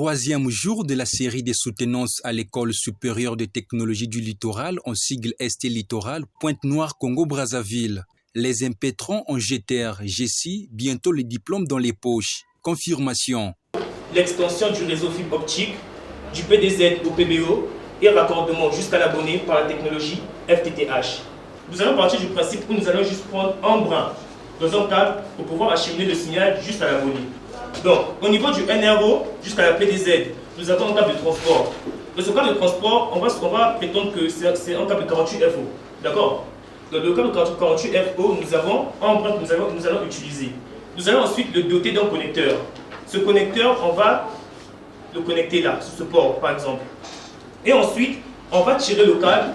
Troisième jour de la série des soutenances à l'École supérieure de technologie du littoral, en sigle ST Littoral, Pointe-Noire, Congo-Brazzaville. Les impétrants en GTR, GECI, bientôt le diplôme dans les poches. Confirmation. L'extension du réseau fibre optique, du PDZ au PBO et raccordement jusqu'à l'abonné par la technologie FTTH. Nous allons partir du principe où nous allons juste prendre un brin dans un câble pour pouvoir acheminer le signal juste à l'abonné. Donc, au niveau du NRO jusqu'à la PDZ, nous avons un câble de transport. Dans ce câble de transport, on va prétendre que c'est un câble 48 FO. D'accord? Dans le câble 48 FO, nous avons un brin que nous allons utiliser. Nous allons ensuite le doter d'un connecteur. Ce connecteur, on va le connecter là, sur ce port par exemple. Et ensuite, on va tirer le câble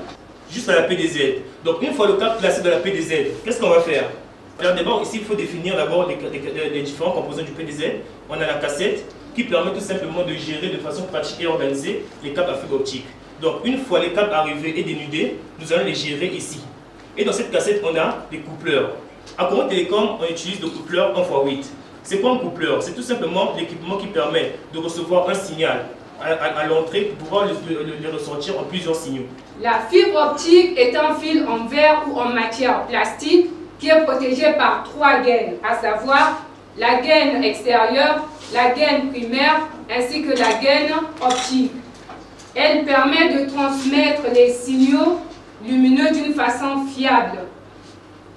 jusqu'à la PDZ. Donc, une fois le câble placé dans la PDZ, qu'est-ce qu'on va faire? Alors d'abord, ici, il faut définir d'abord les différents composants du PDZ. On a la cassette qui permet tout simplement de gérer de façon pratique et organisée les câbles à fibre optique. Donc, une fois les câbles arrivés et dénudés, nous allons les gérer ici. Et dans cette cassette, on a des coupleurs. À Congo Télécom, on utilise le coupleur 1x8. C'est quoi un coupleur? C'est tout simplement l'équipement qui permet de recevoir un signal à l'entrée pour pouvoir le ressortir en plusieurs signaux. La fibre optique est un fil en verre ou en matière plastique qui est protégé par 3 gaines, à savoir la gaine extérieure, la gaine primaire ainsi que la gaine optique. Elle permet de transmettre les signaux lumineux d'une façon fiable.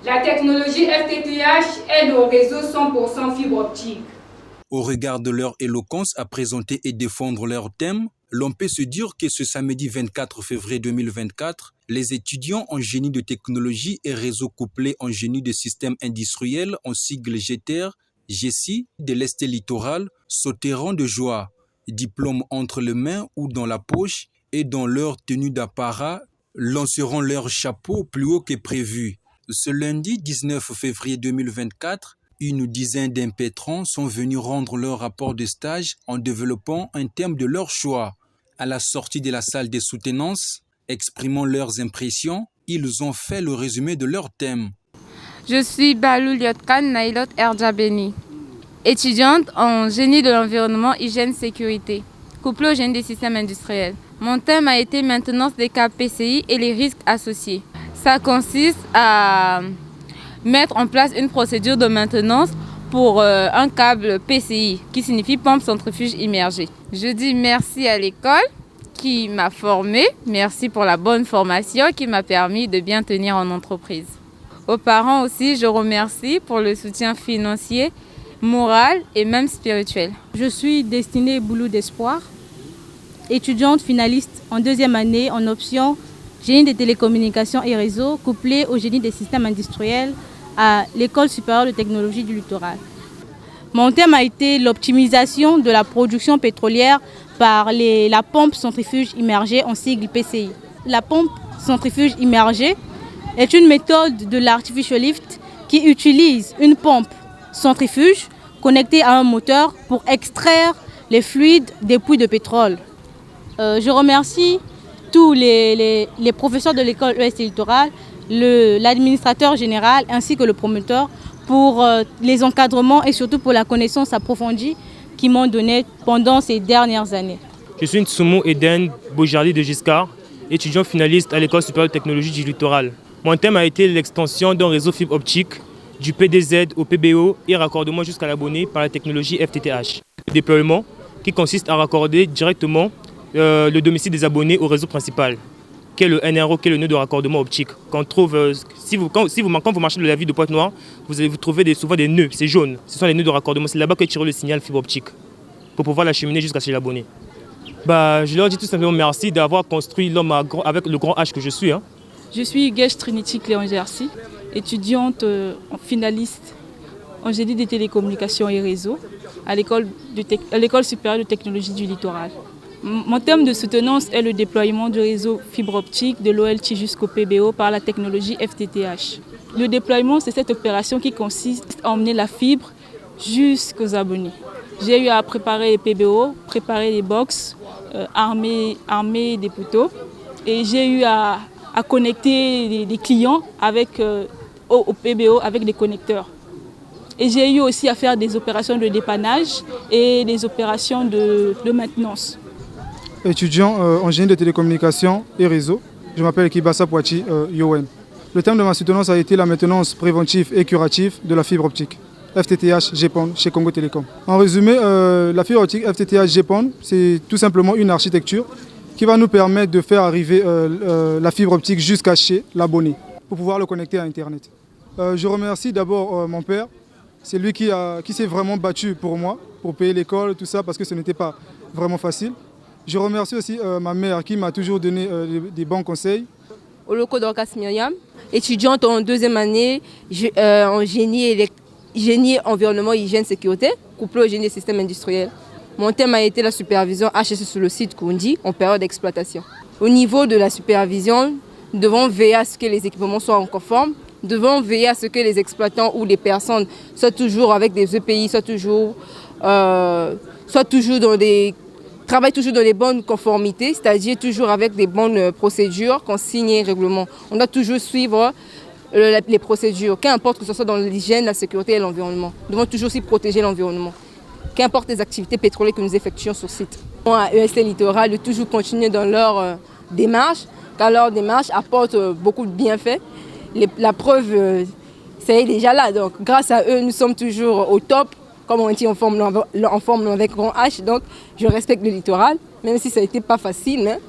La technologie FTTH aide au réseau 100% fibre optique. Au regard de leur éloquence à présenter et défendre leur thème, l'on peut se dire que ce samedi 24 février 2024, les étudiants en génie de technologie et réseau couplé en génie de systèmes industriels en sigle GTR, GECI de l'Est littoral sauteront de joie. Diplôme entre les mains ou dans la poche et dans leur tenue d'apparat, lanceront leur chapeau plus haut que prévu. Ce lundi 19 février 2024, une dizaine d'impétrants sont venus rendre leur rapport de stage en développant un thème de leur choix. À la sortie de la salle des soutenances, exprimant leurs impressions, ils ont fait le résumé de leur thème. Je suis Balou Liotkan Nailot Erdjabeni, étudiante en génie de l'environnement, hygiène, sécurité, couplée au génie des systèmes industriels. Mon thème a été maintenance des câbles PCI et les risques associés. Ça consiste à mettre en place une procédure de maintenance pour un câble PCI, qui signifie pompe centrifuge immergée. Je dis merci à l'école qui m'a formée, merci pour la bonne formation qui m'a permis de bien tenir en entreprise. Aux parents aussi, je remercie pour le soutien financier, moral et même spirituel. Je suis Destinée Boulou d'Espoir, étudiante finaliste en 2e année en option génie des télécommunications et réseaux, couplé au génie des systèmes industriels à l'École supérieure de technologie du littoral. Mon thème a été l'optimisation de la production pétrolière par la pompe centrifuge immergée en sigle PCI. La pompe centrifuge immergée est une méthode de l'artificial lift qui utilise une pompe centrifuge connectée à un moteur pour extraire les fluides des puits de pétrole. Je remercie tous les professeurs de l'école EST Littoral, l'administrateur général ainsi que le promoteur pour les encadrements et surtout pour la connaissance approfondie qu'ils m'ont donnée pendant ces dernières années. Je suis Ntsumo Eden Bojardi de Giscard, étudiant finaliste à l'école supérieure de technologie du littoral. Mon thème a été l'extension d'un réseau fibre optique du PDZ au PBO et raccordement jusqu'à l'abonné par la technologie FTTH. Le déploiement qui consiste à raccorder directement le domicile des abonnés au réseau principal, qui est le NRO, qui est le nœud de raccordement optique. Quand vous marchez de la ville de Pointe-Noire, vous allez vous trouver souvent des nœuds, c'est jaune. Ce sont les nœuds de raccordement, c'est là-bas que tire le signal fibre optique pour pouvoir l'acheminer jusqu'à chez l'abonné. Je leur dis tout simplement merci d'avoir construit l'homme avec le grand H que je suis. Je suis Guèche Trinity Cléon Gercy, étudiante finaliste en génie des télécommunications et réseaux à l'École supérieure de technologie du littoral. Mon thème de soutenance est le déploiement du réseau fibre optique de l'OLT jusqu'au PBO par la technologie FTTH. Le déploiement, c'est cette opération qui consiste à emmener la fibre jusqu'aux abonnés. J'ai eu à préparer les PBO, préparer les box, armer des poteaux et j'ai eu à connecter des clients au PBO avec des connecteurs. Et j'ai eu aussi à faire des opérations de dépannage et des opérations de maintenance. Étudiant en génie de télécommunications et réseau, je m'appelle Kibasa Poachi Yowen. Le thème de ma soutenance a été la maintenance préventive et curative de la fibre optique FTTH GPON chez Congo Télécom. En résumé, la fibre optique FTTH GPON, c'est tout simplement une architecture qui va nous permettre de faire arriver la fibre optique jusqu'à chez l'abonné pour pouvoir le connecter à Internet. Je remercie d'abord mon père. C'est lui qui s'est vraiment battu pour moi, pour payer l'école, tout ça, parce que ce n'était pas vraiment facile. Je remercie aussi ma mère qui m'a toujours donné des bons conseils. Oloko Dorcas Myriam, étudiante en deuxième année en génie environnement, hygiène, sécurité, couplé au génie des systèmes industriels. Mon thème a été la supervision HSE sur le site Kundi en période d'exploitation. Au niveau de la supervision, nous devons veiller à ce que les équipements soient conformes. Nous devons veiller à ce que les exploitants ou les personnes soient toujours avec des EPI, travaillent toujours dans les bonnes conformités, c'est-à-dire toujours avec des bonnes procédures, consignes et règlements. On doit toujours suivre les procédures, qu'importe que ce soit dans l'hygiène, la sécurité et l'environnement. Nous devons toujours aussi protéger l'environnement, qu'importe les activités pétrolières que nous effectuons sur site. À EST Littoral, de toujours continuer dans leur démarche, car leur démarche apporte beaucoup de bienfaits. La preuve, c'est déjà là. Donc, grâce à eux, nous sommes toujours au top. Comme on dit, on forme avec grand H. Donc, je respecte le littoral, même si ça n'a été pas facile. Mais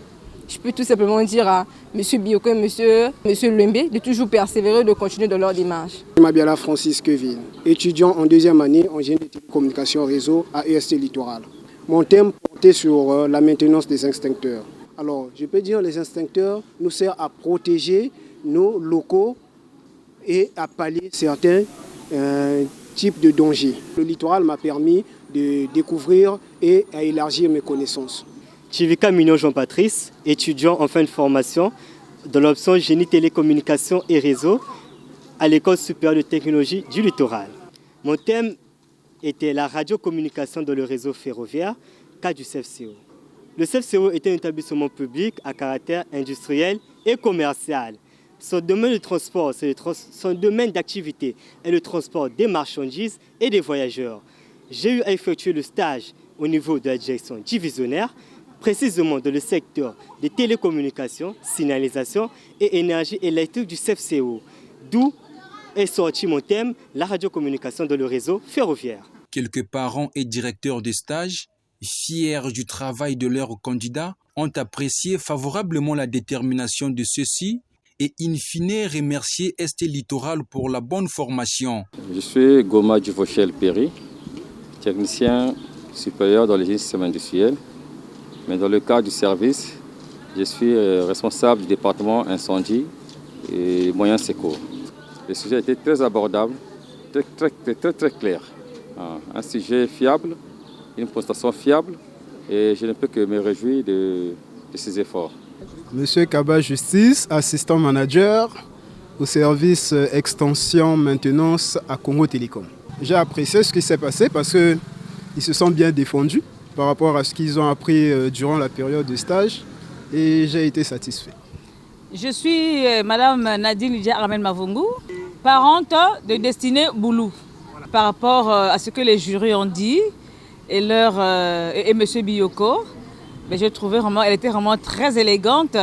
je peux tout simplement dire à M. Bioko et M. Lembe de toujours persévérer, de continuer dans leur démarche. Je m'appelle Francis Kevin, étudiant en deuxième année en génie de télécommunications réseau à EST Littoral. Mon thème portait sur la maintenance des extincteurs. Alors, je peux dire que les extincteurs nous servent à protéger nos locaux et à pallier certains types de dangers. Le littoral m'a permis de découvrir et à élargir mes connaissances. Chivika Mignon Jean-Patrice, étudiant en fin de formation dans l'option génie télécommunications et réseau à l'école supérieure de technologie du littoral. Mon thème était la radiocommunication dans le réseau ferroviaire, cas du CFCO. Le CFCO est un établissement public à caractère industriel et commercial. Son domaine de transport, son domaine d'activité est le transport des marchandises et des voyageurs. J'ai eu à effectuer le stage au niveau de la direction divisionnaire, précisément dans le secteur des télécommunications, signalisation et énergie électrique du CFCO, d'où est sorti mon thème, la radiocommunication dans le réseau ferroviaire. Quelques parents et directeurs de stage, fiers du travail de leurs candidats, ont apprécié favorablement la détermination de ceux-ci et in fine remercier ST Littoral pour la bonne formation. Je suis Goma Duvauchel-Péry, technicien supérieur dans les systèmes industriels. Mais dans le cadre du service, je suis responsable du département incendie et moyens secours. Le sujet était très abordable, très clair. Un sujet fiable, une prestation fiable et je ne peux que me réjouir de ces efforts. Monsieur Kaba Justice, assistant manager au service extension maintenance à Congo Télécom. J'ai apprécié ce qui s'est passé parce qu'ils se sont bien défendus par rapport à ce qu'ils ont appris durant la période de stage et j'ai été satisfait. Je suis Madame Nadine Lydia Armel Mavungu, parente de Destinée Boulou. Par rapport à ce que les jurys ont dit et M. Bioko, mais je trouvais vraiment, elle était vraiment très élégante,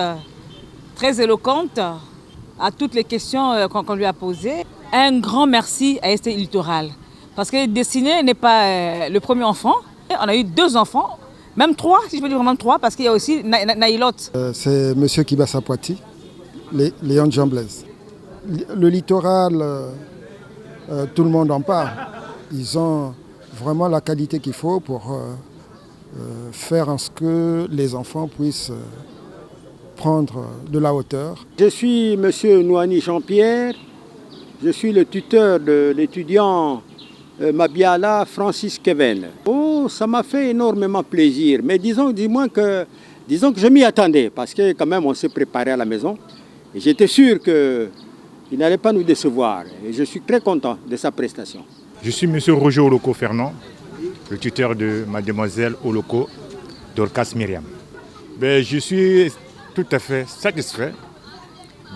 très éloquente à toutes les questions qu'on lui a posées. Un grand merci à ST Littoral parce que Destinée n'est pas le premier enfant. On a eu 2 enfants, même 3, si je peux dire vraiment 3, parce qu'il y a aussi Naïlot. C'est M. Kibasa Poiti, Léon Jean Blaise. Le littoral, tout le monde en parle. Ils ont vraiment la qualité qu'il faut pour faire en sorte que les enfants puissent prendre de la hauteur. Je suis M. Nouani Jean-Pierre, je suis le tuteur de l'étudiant Mabiala Francis Kevin. Oh, ça m'a fait énormément plaisir, mais disons que je m'y attendais parce que quand même on s'est préparé à la maison et j'étais sûr qu'il n'allait pas nous décevoir et je suis très content de sa prestation. Je suis M. Roger Oloko Fernand, le tuteur de mademoiselle Oloko Dorcas Myriam. Je suis tout à fait satisfait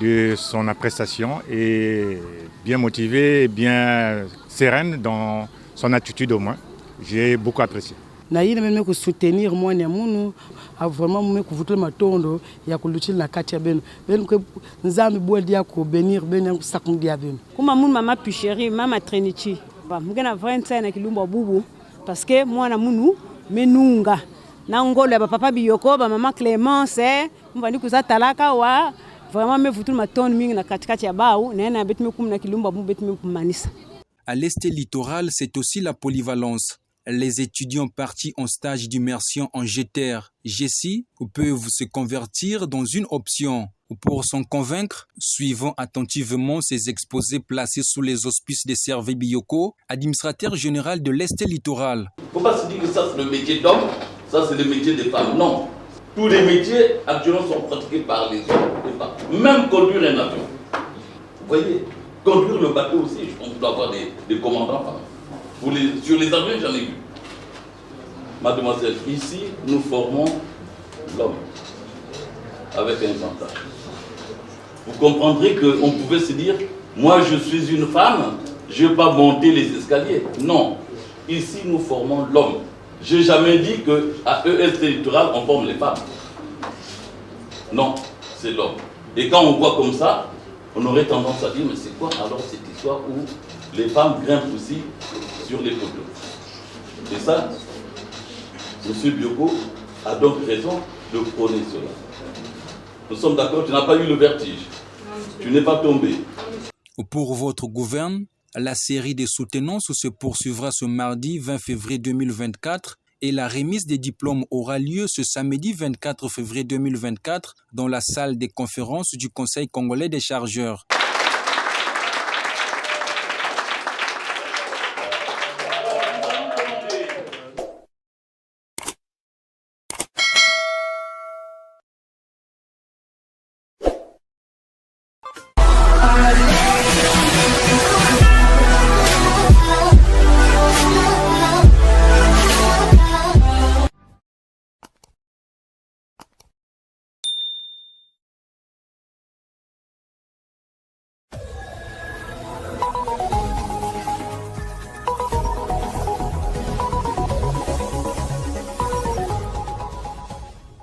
de son appréciation et bien motivée, bien sereine dans son attitude au moins. J'ai beaucoup apprécié. Na même soutenir moi a vraiment me kuvutula matondo ya kuluchila na kati ya beno que nzambe bwedi ya ko benir beno sakundi ya beno kuma mun mama Picheri mama Trinity ba mugena 25 na kilumba bubu parce que mwana munu menunga na ngolo ya papa biyoko ba mama Clémence mbandi kuza talaka wa vraiment me vutula matondo mingi na katikati ya bau na betime kum na kilumba bubu betime kumanisa. À l'Est littoral, c'est aussi la polyvalence. Les étudiants partis en stage d'immersion en GTR, GESI, peuvent se convertir dans une option. Pour s'en convaincre, suivons attentivement ces exposés placés sous les auspices de Servé Biyoko, administrateur général de l'Est littoral. Il ne faut pas se dire que ça c'est le métier d'homme, ça c'est le métier des femmes. Non, tous les métiers actuellement sont pratiqués par les hommes et les femmes. Même conduire un avion. Vous voyez, conduire le bateau aussi, je pense qu'il doit y avoir des commandants femmes. Sur les avions, j'en ai vu. Mademoiselle, ici, nous formons l'homme avec un grand H. Vous comprendrez qu'on pouvait se dire, moi je suis une femme, je ne vais pas monter les escaliers. Non, ici nous formons l'homme. Je n'ai jamais dit qu'à EST Littoral, on forme les femmes. Non, c'est l'homme. Et quand on voit comme ça, on aurait tendance à dire, mais c'est quoi alors cette histoire où les femmes grimpent aussi sur les poteaux? Et ça, M. Biyoko a donc raison de prôner cela. Nous sommes d'accord, tu n'as pas eu le vertige. Tu n'es pas tombé. Pour votre gouverne, la série des soutenances se poursuivra ce mardi 20 février 2024 et la remise des diplômes aura lieu ce samedi 24 février 2024 dans la salle des conférences du Conseil congolais des chargeurs.